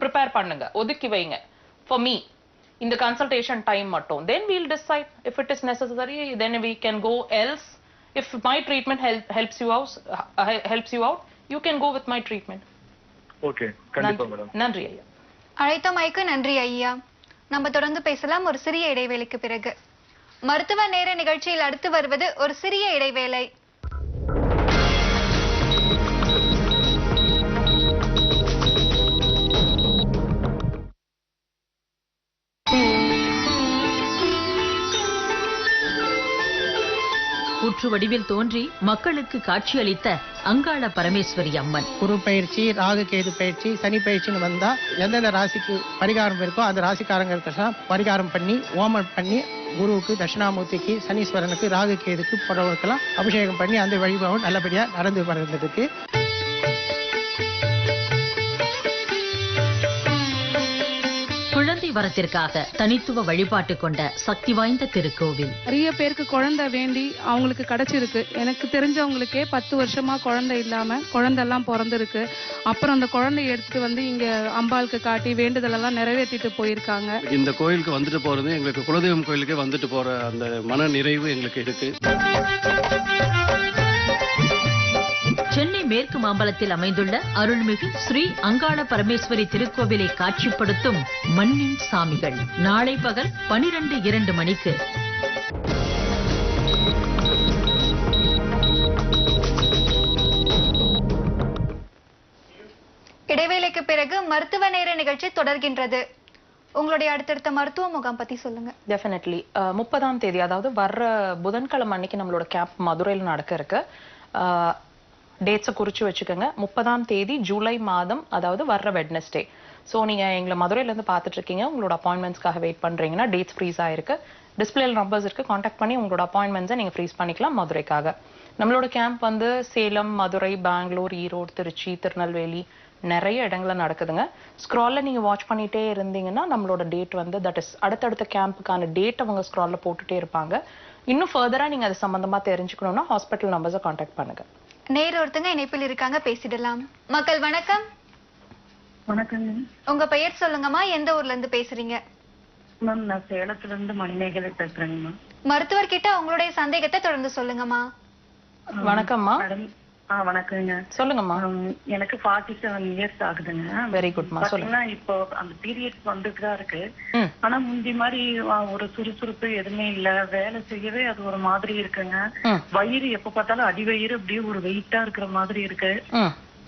prepare பண்ணுங்க, ஒதுக்கி வைங்க for me in the consultation time மட்டும். Then we'll decide if it is necessary, then we can go else. If my treatment helps you out, you can go with my treatment. Okay, கண்டிப்பா madam. நன்றி ஐயா. அழைத்தமைக்கு நன்றி ஐயா. நம்ம தொடர்ந்து பேசலாம் ஒரு சிறிய இடைவேளைக்கு பிறகு. மருத்துவ நேர நிகழ்ச்சியில் அடுத்து வருவது ஒரு சிறிய இடைவேளை. புற்று வடிவில் தோன்றி மக்களுக்கு காட்சியளித்த அங்காள பரமேஸ்வரி அம்மன். குரு பயிற்சி, ராகு கேது பயிற்சி, சனி பயிற்சின்னு வந்தா எந்தெந்த ராசிக்கு பரிகாரம் இருக்கோ அந்த ராசிக்காரங்களுக்கு பரிகாரம் பண்ணி ஓமம் பண்ணி குருவுக்கு, தட்சிணாமூர்த்திக்கு, சனீஸ்வரனுக்கு, ராகு கேதுக்கு போறவருக்கெல்லாம் அபிஷேகம் பண்ணி அந்த வழிபாடு நல்லபடியா நடந்து வருகிறதுக்கு. குழந்தை வரத்திற்காக தனித்துவ வழிபாட்டு கொண்ட சக்தி வாய்ந்த திருக்கோவில். நிறைய பேருக்கு குழந்தை வேண்டி அவங்களுக்கு கிடைச்சிருக்கு. எனக்கு தெரிஞ்சவங்களுக்கே 10 வருஷமா குழந்தை இல்லாம குழந்தை எல்லாம் பிறந்திருக்கு. அப்புறம் அந்த குழந்தைய எடுத்துட்டு வந்து இங்க அம்பாளுக்கு காட்டி வேண்டுதல் எல்லாம் நிறைவேற்றிட்டு போயிருக்காங்க. இந்த கோயிலுக்கு வந்துட்டு போறது எங்களுக்கு குலதெய்வம் கோயிலுக்கு வந்துட்டு போற அந்த மன நிறைவு எங்களுக்கு இருக்கு. சென்னை மேற்கு மாம்பலத்தில் அமைந்துள்ள அருள்மிகு ஸ்ரீ அங்காள பரமேஸ்வரி திருக்கோவிலை காட்சிப்படுத்தும் மண்ணின் சாமிகள் நாளை பகல் 12:02 மணிக்கு. இடைவேளைக்கு பிறகு மருத்துவ நேர நிகழ்ச்சி தொடர்கின்றது. உங்களுடைய அடுத்தடுத்த மருத்துவ முகாம் பத்தி சொல்லுங்க. டெஃபினெட்லி 30ஆம் தேதி, அதாவது வர்ற புதன்கிழமை அன்னைக்கு நம்மளோட கேம்ப் மதுரையில் நடக்க இருக்கு. டேட்ஸை குறிச்சு வச்சுக்கோங்க. 30ஆம் தேதி ஜூலை மாதம், அதாவது வர்ற வெட்னஸ்டே. ஸோ நீங்கள் எங்களை மதுரையிலேருந்து பார்த்துட்டு இருக்கீங்க, உங்களோட அப்பாயின்மெண்ட்ஸ்க்காக வெயிட் பண்ணுறீங்கன்னா டேட்ஸ் ஃப்ரீஸ் ஆயிருக்கு. டிஸ்பிளேல நம்பர்ஸ் இருக்குது, காண்டாக்ட் பண்ணி உங்களோட அப்பாயின்மெண்ட்ஸை நீங்கள் ஃப்ரீஸ் பண்ணிக்கலாம் மதுரைக்காக. நம்மளோட கேம்ப் வந்து சேலம், மதுரை, பெங்களூர், ஈரோடு, திருச்சி, திருநெல்வேலி நிறைய இடங்களில் நடக்குதுங்க. ஸ்க்ராலில் நீங்கள் வாட்ச் பண்ணிகிட்டே இருந்தீங்கன்னா நம்மளோட டேட் வந்து தட் இஸ் அடுத்தடுத்த கேம்புக்கான டேட் அவங்க ஸ்க்ராலில் போட்டுகிட்டே இருப்பாங்க. இன்னும் ஃபர்தராக நீங்கள் அது சம்மந்தமாக தெரிஞ்சுக்கணுன்னா ஹாஸ்பிட்டல் நம்பர்ஸை காண்டாக்ட் பண்ணுங்கள். நேர் ஒருத்தங்க இணைப்பில் இருக்காங்க, பேசிடலாம். மக்கள் வணக்கம். வணக்கங்க. உங்க பெயர் சொல்லுங்கம்மா, எந்த ஊர்ல இருந்து பேசுறீங்க? மேம் நான் சேலத்துல இருந்து மணிமேகலை பேசுறேங்கம்மா. மருத்துவர் கிட்ட உங்களுடைய சந்தேகத்தை தொடர்ந்து சொல்லுங்கம்மா. வணக்கம்மா. வணக்கங்க. சொல்லுங்கம்மா. எனக்கு 47 இயர்ஸ் ஆகுதுங்க. வெரி குட்மா. சொல்லுங்க. இப்போ அந்த பீரியட்ஸ் வந்துட்டு தான் இருக்கு. ஆனா முந்தி மாதிரி ஒரு சுறுசுறுப்பு எதுவுமே இல்ல. வேலை செய்யவே அது ஒரு மாதிரி இருக்குங்க. வயிறு எப்ப பார்த்தாலும் அடிவயிறு அப்படியே ஒரு வெயிட்டா இருக்கிற மாதிரி இருக்கு.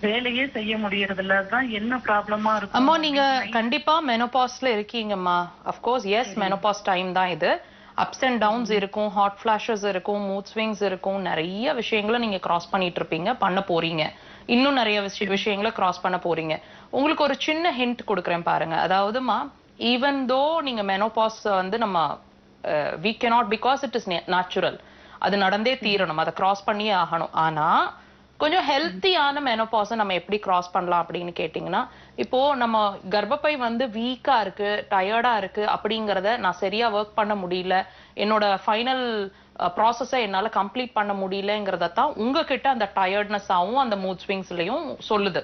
வேலையே செய்ய முடியறது இல்ல. அதான் என்ன ப்ராப்ளமா இருக்கு? அம்மா நீங்க கண்டிப்பா மெனோபாஸ்ல இருக்கீங்கம்மா. அஃப்கோர்ஸ் எஸ், மெனோபாஸ் டைம் தான் இது. அப்ஸ் அண்ட் டவுன்ஸ் இருக்கும், ஹாட் ஃபிளாஷஸ் இருக்கும், மூட் ஸ்விங்ஸ் இருக்கும், நிறைய விஷயங்களை நீங்க கிராஸ் பண்ணிட்டு இருப்பீங்க, பண்ண போறீங்க. இன்னும் நிறைய விஷயங்களை கிராஸ் பண்ண போறீங்க. உங்களுக்கு ஒரு சின்ன ஹிண்ட் கொடுக்குறேன் பாருங்க. அதாவதுமா, ஈவன் தோ நீங்க மெனோபாஸ் வந்து நம்ம we cannot, because it is natural, அது நடந்தே தீரணும், அதை கிராஸ் பண்ணியே ஆகணும். ஆனா கொஞ்சம் ஹெல்த்தியான மெனோபாஸை நம்ம எப்படி கிராஸ் பண்ணலாம் அப்படின்னு கேட்டிங்கன்னா, இப்போ நம்ம கர்ப்பப்பை வந்து வீக்கா இருக்கு, டயர்டா இருக்கு அப்படிங்கிறத நான் சரியா ஒர்க் பண்ண முடியல, என்னோட ஃபைனல் ப்ராசஸை என்னால் கம்ப்ளீட் பண்ண முடியலங்கிறத தான் உங்ககிட்ட அந்த டயர்ட்னஸ் ஆகும், அந்த மூட் ஸ்விங்ஸ்லையும் சொல்லுது.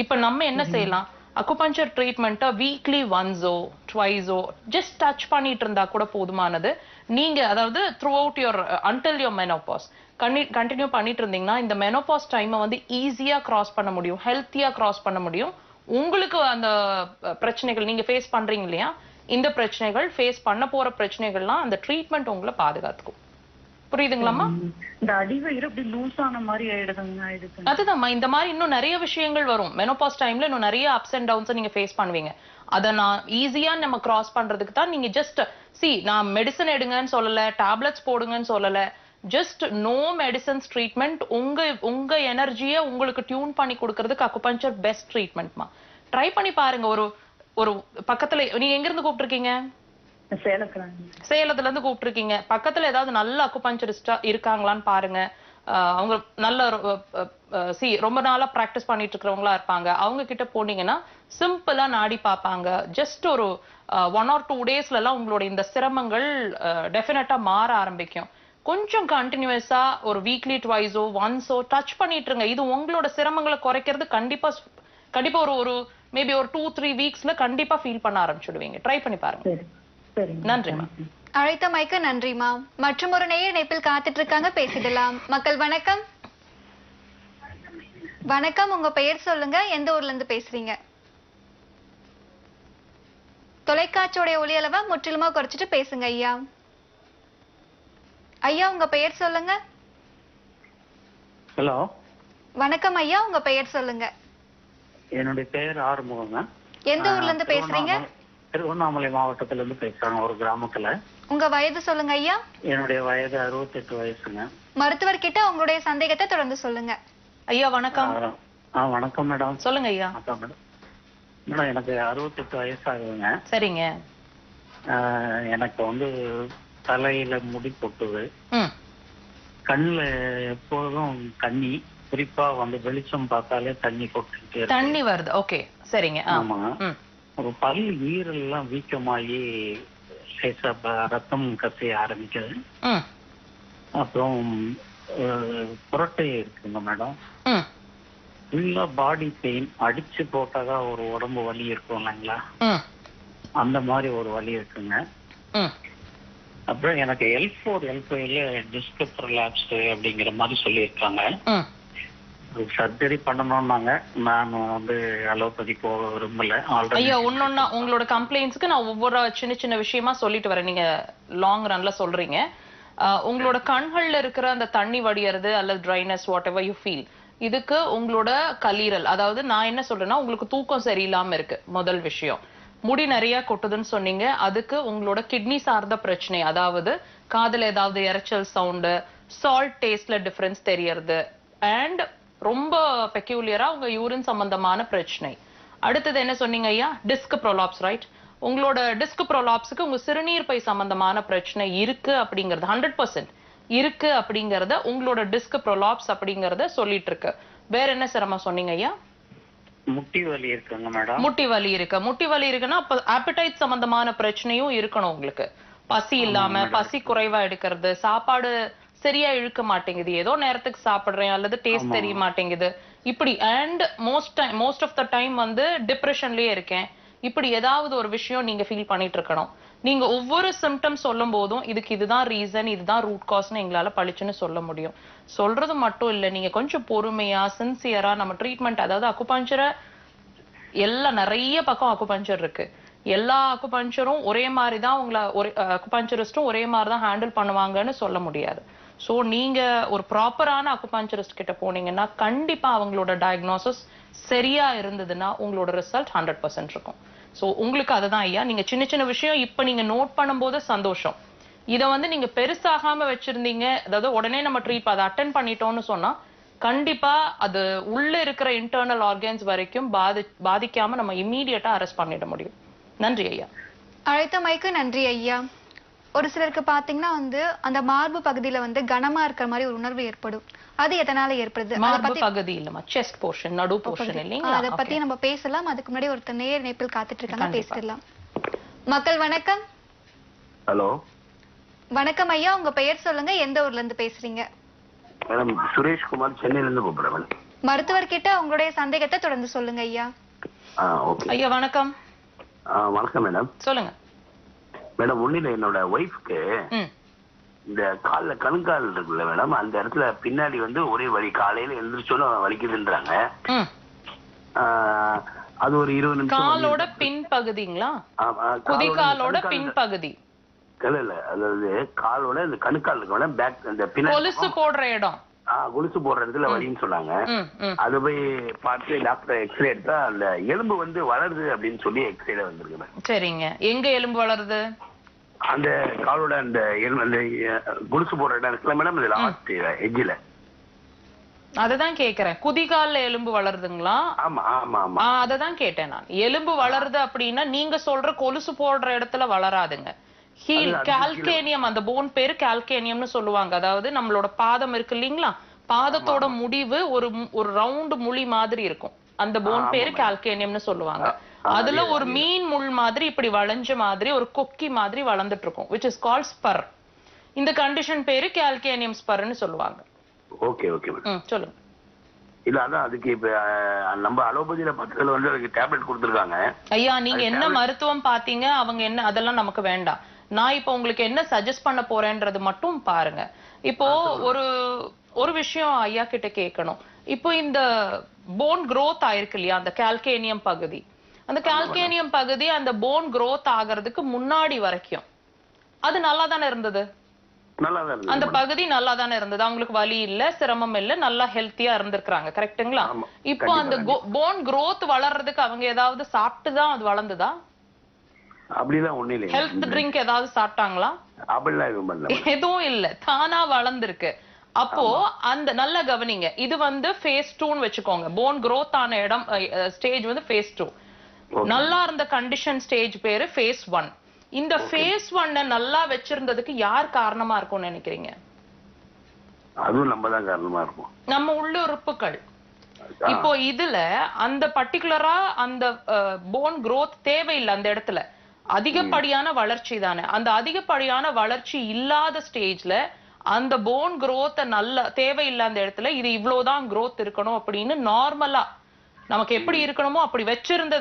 இப்போ நம்ம என்ன செய்யலாம்? அக்குபஞ்சர் ட்ரீட்மெண்ட்டை வீக்லி ஒன்ஸோ ட்வைஸோ ஜஸ்ட் டச் பண்ணிட்டு இருந்தா கூட போதுமானது. நீங்க அதாவது through out your until your menopause continue பண்ணிட்டு இருந்தீங்கன்னா இந்த மெனோபாஸ் டைமை வந்து ஈஸியா கிராஸ் பண்ண முடியும், ஹெல்த்தியா கிராஸ் பண்ண முடியும். உங்களுக்கு அந்த பிரச்சனைகள் நீங்க ஃபேஸ் பண்றீங்க இல்லையா, இந்த பிரச்சனைகள் ஃபேஸ் பண்ண போற பிரச்சனைகள்லாம் அந்த ட்ரீட்மெண்ட் உங்களை பாதுகாத்துக்கும். புரியுதுங்களாமா? இந்த அடிவயிறு அப்படி லூஸ் ஆன மாதிரி ஆயிடுதுங்க. அதுதான்மா, இந்த மாதிரி இன்னும் நிறைய விஷயங்கள் வரும். மெனோபாஸ் டைம்ல இன்னும் நிறைய அப்ஸ் அண்ட் டவுன்ஸை நீங்க ஃபேஸ் பண்ணுவீங்க. அதை நான் ஈஸியா நம்ம கிராஸ் பண்றதுக்கு தான் நீங்க ஜஸ்ட் நான் மெடிசன் எடுங்கன்னு சொல்லல, டேப்லெட்ஸ் போடுங்கன்னு சொல்லல, ஜஸ்ட் நோ மெடிசன்ஸ் ட்ரீட்மெண்ட். உங்க எனர்ஜியை உங்களுக்கு டியூன் பண்ணி கொடுக்கறதுக்கு அக்குபஞ்சர் பெஸ்ட் ட்ரீட்மெண்ட்மா. ட்ரை பண்ணி பாருங்க. ஒரு பக்கத்துல நீங்க எங்க இருந்து கூப்பிட்டுருக்கீங்க? சேலத்துல இருந்து கூப்பிட்டுருக்கீங்க. பக்கத்துல ஏதாவது நல்ல அக்குபஞ்சரிஸ்டா இருக்காங்களான்னு பாருங்க. அவங்க நல்ல ரொம்ப நாளா பிராக்டிஸ் பண்ணிட்டு இருக்கிறவங்களா இருப்பாங்க. அவங்க கிட்ட போனீங்கன்னா சிம்பிளா நாடி பார்ப்பாங்க. ஜஸ்ட் ஒரு 1 or 2 டேஸ்ல எல்லாம் உங்களோட இந்த சிரமங்கள் டெஃபினட்டா மாற ஆரம்பிக்கும். கொஞ்சம் கண்டினியூஸா ஒரு வீக்லி ட்வைஸோ ஒன்ஸோ டச் பண்ணிட்டு இருங்க. இது உங்களோட சிரமங்களை குறைக்கிறது கண்டிப்பா ஒரு மேபி ஒரு 2-3 வீக்ஸ்ல கண்டிப்பா ஃபீல் பண்ண ஆரம்பிச்சுடுவீங்க. ட்ரை பண்ணி பாருங்க. நன்றிமா. அழைத்தமைக்கு நன்றிமா. மற்றும் ஒரு நேயர் இணைப்பில் காத்துட்டு இருக்காங்க, பேசிடலாம். மக்கள் வணக்கம். வணக்கம், உங்க பெயர் சொல்லுங்க, எந்த ஊர்ல இருந்து பேசுறீங்க? தொலைக்காட்சியோட ஒலி அளவை முற்றிலுமா குறைச்சிட்டு பேசுங்க ஐயா. ஐயா உங்க பெயர் சொல்லுங்க. ஹலோ வணக்கம் ஐயா, உங்க பெயர் சொல்லுங்க. என்னுடைய பெயர் ஆறுமுகங்க. எந்த ஊர்ல இருந்து பேசுறீங்க? திருவண்ணாமலை மாவட்டத்துல இருந்து பேசுறாங்க, ஒரு கிராமத்துல. உங்க வயது சொல்லுங்க ஐயா. என்னுடைய வயது 68 வயசுங்க. மருத்துவர் கிட்ட உங்களுடைய சந்தேகத்தை தொடர்ந்து சொல்லுங்க. ஐயா வணக்கம். வணக்கம் மேடம். சொல்லுங்க ஐயா. வணக்கம் மேடம். மேடம் எனக்கு 68 வயசு ஆகுதுங்க. சரிங்க. எனக்கு வந்து தலையில முடி கொட்டுது, கண்ணுல எப்போதும் தண்ணி, குறிப்பா வந்து வெளிச்சம் பார்த்தாலே தண்ணி கொட்டுட்டு தண்ணி வருது. ஓகே சரிங்க. ஆமா. அப்ப பல் ஈரல் எல்லாம் வீக்கமாகி ரத்தம் கசிய ஆரம்பிக்குது. அப்புறம் புரட்டை இருக்குங்க மேடம். ஃபுல்லா பாடி பெயின், அடிச்சு போட்டாதான் ஒரு உடம்பு வலி இருக்கும் இல்லைங்களா, அந்த மாதிரி ஒரு வலி இருக்குங்க. அப்புறம் எனக்கு L4 L5ல டிஸ்க் ப்ரொலாப்ஸ் அப்படிங்கிற மாதிரி சொல்லியிருக்காங்க. சர்ஜரி பண்ணணும்னாங்க. நான் வந்து அலோபதி போக விரும்பல. ஐயா ஒன்னொன்னா உங்களோட கம்ப்ளைண்ட்ஸ்க்கு நான் ஒவ்வொரு சின்ன சின்ன விஷயமா சொல்லிட்டு வரேன். நீங்க லாங் ரன்ல சொல்றீங்க. உங்களோட கண்கள்ல இருக்கிற அந்த தண்ணி வடியறது அல்லது dryness what ever you feel, இதுக்கு உங்களோட கல்லீரல், அதாவது நான் என்ன சொல்றேன்னா உங்களுக்கு தூக்கம் சரியில்லாம இருக்கு முதல் விஷயம். முடி நிறைய கொட்டுதுன்னு சொன்னீங்க, அதுக்கு உங்களோட கிட்னி சார்ந்த பிரச்சனை, அதாவது காதுல ஏதாவது இரைச்சல் சவுண்டு, சால்ட் டேஸ்ட்ல டிஃபரன்ஸ் தெரியறது, அண்ட் ரொம்ப பெக்யூலியரா உங்க யூரின் சம்பந்தமான பிரச்சனை. அடுத்தது என்ன சொன்னீங்க ஐயா? Disk prolapse, right? உங்களோட டிஸ்க் ப்ரோலாப்ஸுக்கு உங்க சிறுநீர் பை சம்பந்தமான பிரச்சனை இருக்கு அப்படிங்கறது 100% இருக்கு அப்படிங்கறத உங்களோட டிஸ்க் ப்ரோலாப்ஸ் அப்படிங்கறத சொல்லிட்டு இருக்கு. வேற என்ன சிரமம் சொன்னீங்க ஐயா? முட்டி வலி இருக்குங்க மேடம். முட்டி வலி இருக்கு. முட்டி வலி இருக்குன்னா அப்ப ஆப்படைட் சம்பந்தமான பிரச்சனையும் இருக்கணும் உங்களுக்கு. பசி இல்லாம, பசி குறைவா எடுக்கிறது, சாப்பாடு சரியா இழுக்க மாட்டேங்குது, ஏதோ நேரத்துக்கு சாப்பிடுறேன் அல்லது டேஸ்ட் தெரிய மாட்டேங்குது இப்படி, and most of the time வந்து டிப்ரெஷன்லயே இருக்கேன், இப்படி ஏதாவது ஒரு விஷயம் நீங்க ஃபீல் பண்ணிட்டு இருக்கணும். நீங்க ஒவ்வொரு சிம்டம்ஸ் சொல்லும் போதும் இதுக்கு இதுதான் ரீசன், இதுதான் ரூட் காஸ்ன்னு எங்களால பழிச்சுன்னு சொல்ல முடியும். சொல்றது மட்டும் இல்ல, நீங்க கொஞ்சம் பொறுமையா சின்சியரா நம்ம ட்ரீட்மெண்ட், அதாவது அக்குபஞ்சரை எல்லாம் நிறைய பக்கம் அக்குபஞ்சர் இருக்கு, எல்லா அக்குபஞ்சரும் ஒரே மாதிரி தான் உங்களை அக்குபஞ்சரிஸ்டும் ஒரே மாதிரி தான் ஹேண்டில் பண்ணுவாங்கன்னு சொல்ல முடியாது. ஸோ நீங்க ஒரு ப்ராப்பரான அக்குபஞ்சரிஸ்ட் கிட்ட போனீங்கன்னா கண்டிப்பா அவங்களோட டயக்னோசிஸ் சரியா இருந்ததுன்னா உங்களோட ரிசல்ட் 100% இருக்கும். ஸோ உங்களுக்கு அதுதான் ஐயா. நீங்க சின்ன சின்ன விஷயம் இப்ப நீங்க நோட் பண்ணும்போது சந்தோஷம். இதை வந்து நீங்க பெருசாகாம வச்சிருந்தீங்க, அதாவது உடனே நம்ம ட்ரீட் அதை அட்டென்ட் பண்ணிட்டோம்னு சொன்னா கண்டிப்பா அது உள்ள இருக்கிற இன்டர்னல் ஆர்கன்ஸ் வரைக்கும் பாதிக்காம நம்ம இம்மீடியட்டா அரெஸ்ட் பண்ணிட முடியும். நன்றி ஐயா. அழைத்தமைக்கு நன்றி ஐயா. ஒரு சிலருக்கு பாத்தீங்கன்னா வந்து அந்த மார்பு பகுதியில வந்து கனமா இருக்கிற மாதிரி ஒரு உணர்வு ஏற்படும். அது எதனால ஏற்படுது? மார்பு பகுதி இல்லமா, செஸ்ட் போர்ஷன், நடு போர்ஷன் இல்லைங்களா? அத பத்தி நம்ம பேசலாம். அதுக்கு முன்னாடி ஒருத்தர் நேர் இணைப்பில் காத்துட்டு இருக்காங்க, பேசலாம். மக்கள் வணக்கம். ஹலோ வணக்கம் ஐயா, உங்க பெயர் சொல்லுங்க, எந்த ஊர்ல இருந்து பேசுறீங்க? மேடம் சுரேஷ் குமார், சென்னையில இருந்து கூப்பிடுறேன். மருத்துவர்கிட்ட உங்களுடைய சந்தேகத்தை தொடர்ந்து சொல்லுங்க ஐயா. ஐயா வணக்கம். வணக்கம் மேடம். சொல்லுங்க மேடம். ஒண்ணுல என்னோட ஒய்ஃப்க்கு இந்த கால்ல கணுக்கால் இருக்குல்ல மேடம், அந்த இடத்துல பின்னாடி வந்து ஒரே வலி, காலையில எழுந்திரிச்சோன்னு வலிக்குதுன்றாங்க. அது ஒரு 20 நிமிஷம். காலோட பின் பகுதிங்களா? குதிகாலோட பின் பகுதி இல்ல, அதாவது காலோட இந்த கணுக்கால் இருக்கு மேடம், பேக் இந்த பின்னாடி கொலுசு போடுற இடம், கொலுசு போடுற இடத்துல வலின்னு சொன்னாங்க. அது போய் பார்த்து டாக்டர் எக்ஸ்ரே எடுத்தா அந்த எலும்பு வந்து வளருது அப்படின்னு சொல்லி எக்ஸ்ரேல வந்திருக்கு. சரிங்க, எங்க எலும்பு வளருது? அந்த காலோட அந்த கொலுசு போடுற இடம் இருக்குல்ல மேடம், இதுல லாஸ்ட் எட்ஜ்ல. அததான் கேக்குறேன், குதிகால்ல எலும்பு வளருதுங்களா? ஆமா ஆமா ஆமா, அததான் கேட்டேன் நான். எலும்பு வளருது அப்படின்னா நீங்க சொல்ற கொலுசு போடுற இடத்துல வளராதுங்க. ஹீல் கால்கேனியம், அந்த போன் பேரு கால்கேனியம்னு சொல்லுவாங்க. அதாவது நம்மளோட பாதம் இருக்கு இல்லீங்களா, பாதத்தோட முடிவு ஒரு ரவுண்ட் முழி மாதிரி இருக்கும், அந்த போன் பேரு கால்கேனியம்னு சொல்லுவாங்க. அதுல ஒரு மீன் முள் மாதிரி இப்படி வளைஞ்ச மாதிரி ஒரு கொக்கி மாதிரி வளர்ந்துட்டு இருக்கும், which is called spur. இந்த கண்டிஷன் பேரு கால்கேனியம் ஸ்பர்னு சொல்லுவாங்க. ஓகே ஓகே சொல்லுங்க. இல்ல அதான் அதுக்கு இப்ப நம்ம அலோபதியில பக்கத்துல வந்து அதுக்கு டேப்லெட் கொடுத்திருக்காங்க. ஐயா நீங்க என்ன மருத்துவம் பாத்தீங்க, அவங்க என்ன, அதெல்லாம் நமக்கு வேண்டாம். நான் இப்ப உங்களுக்கு என்ன சஜஸ்ட் பண்ண போறேன்றது மட்டும் பாருங்க. இப்போ ஒரு விஷயம் ஐயா கிட்ட கேட்கணும். இப்போ இந்த போன் growth ஆயிருக்கு இல்லையா, அந்த கால்கேனியம் பகுதி, அந்த கால்கேனியம் பகுதி அந்த போன் growth ஆகிறதுக்கு முன்னாடி வரைக்கும் அது நல்லா தானே இருந்தது? அந்த பகுதி நல்லா தானே இருந்தது, அவங்களுக்கு வலி இல்ல, சிரமம் இல்ல, நல்லா ஹெல்த்தியா இருந்திருக்காங்க, கரெக்ட்டுங்களா? இப்போ அந்த போன் growth வளர்றதுக்கு அவங்க ஏதாவது சாப்பிட்டுதான் அது வளர்ந்துதா? அப்படிலாம் ஒண்ணு இல்ல. ஹெல்த் ட்ரிங்க் ஏதாவது சாப்பிட்டாங்களா? அப்படிலாம் எதுவும் பண்ணல, எதுவும் இல்ல, தானா வளர்ந்துருக்கு. அப்போ அந்த நல்ல கவனிங்க, இது வந்து phase 2ன்னு வச்சுக்கோங்க. போன் growth ஆன இடம் ஸ்டேஜ் வந்து phase 2. நல்லா இருந்த கண்டிஷன் ஸ்டேஜ் பேரு phase 1. இந்த phase 1 நல்லா வச்சிருந்ததுக்கு யார் காரணமா இருக்கும்னு நினைக்கிறீங்க? அதுவும் நம்ம தான் காரணமா இருக்கும். நம்ம உள்ளுறுப்புகள். இப்போ இதுல அந்த பர்டிகுலரா அந்த போன் growth தேவையில்லை அந்த இடத்துல. அதிகப்படியான வளர்ச்சி தானே. அந்த அதிகப்படியான வளர்ச்சி இல்லாத ஸ்டேஜ்ல அந்த போன் growth நல்ல தேவையில்லை அந்த இடத்துல இது இவ்வளவுதான் growth இருக்கணும் அப்படின்னு நார்மலா நமக்கு எப்படி இருக்கணுமோ அப்படி வச்சிருந்தது